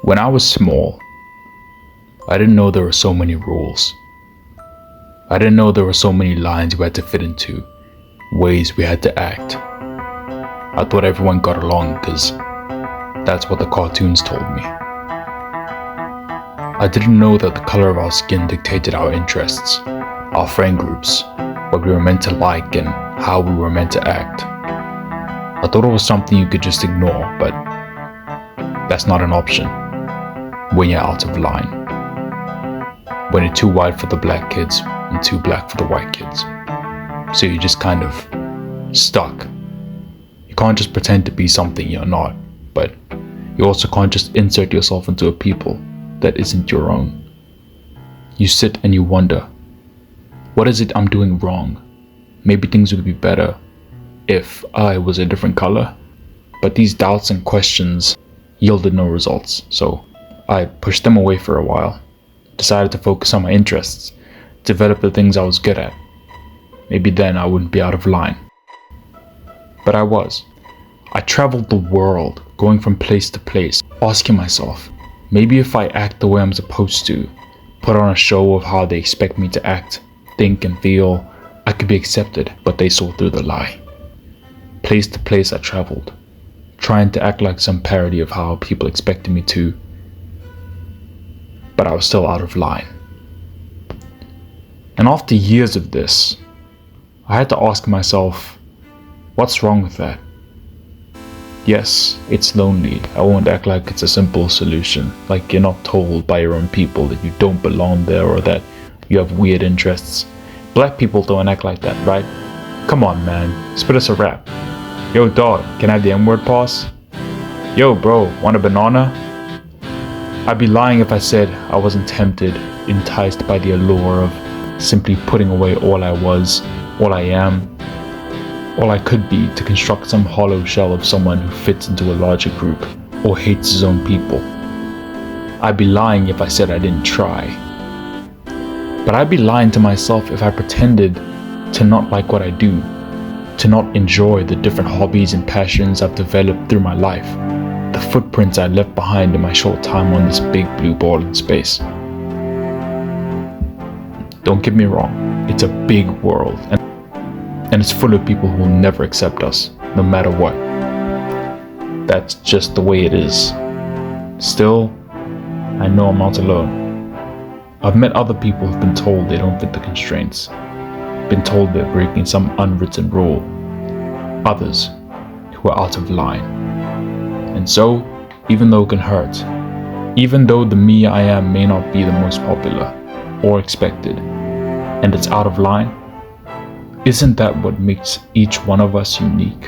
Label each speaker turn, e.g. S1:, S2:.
S1: When I was small, I didn't know there were so many rules. I didn't know there were so many lines we had to fit into, ways we had to act. I thought everyone got along because that's what the cartoons told me. I didn't know that the color of our skin dictated our interests, our friend groups, what we were meant to like and how we were meant to act. I thought it was something you could just ignore, but that's not an option when you're out of line. When you're too white for the black kids and too black for the white kids. So you're just kind of stuck. You can't just pretend to be something you're not, but you also can't just insert yourself into a people that isn't your own. You sit and you wonder, what is it I'm doing wrong? Maybe things would be better if I was a different color. But these doubts and questions yielded no results, so I pushed them away for a while. Decided to focus on my interests, develop the things I was good at. Maybe then I wouldn't be out of line. But I was. I traveled the world, going from place to place, asking myself, maybe if I act the way I'm supposed to, put on a show of how they expect me to act, think and feel, I could be accepted, but they saw through the lie. Place to place I traveled, trying to act like some parody of how people expected me to, but I was still out of line. And after years of this, I had to ask myself, what's wrong with that? Yes, it's lonely. I won't act like it's a simple solution, like you're not told by your own people that you don't belong there or that you have weird interests. Black people don't act like that, right? Come on, man, spit us a rap. Yo, dog, can I have the N-word pass? Yo, bro, want a banana? I'd be lying if I said I wasn't tempted, enticed by the allure of simply putting away all I was, all I am, all I could be to construct some hollow shell of someone who fits into a larger group or hates his own people. I'd be lying if I said I didn't try. But I'd be lying to myself if I pretended to not like what I do, to not enjoy the different hobbies and passions I've developed through my life, the footprints I left behind in my short time on this big blue ball in space. Don't get me wrong, it's a big world, and it's full of people who will never accept us, no matter what. That's just the way it is. Still, I know I'm not alone. I've met other people who've been told they don't fit the constraints, been told they're breaking some unwritten rule. Others who are out of line. And so, even though it can hurt, even though the me I am may not be the most popular or expected, and it's out of line, isn't that what makes each one of us unique?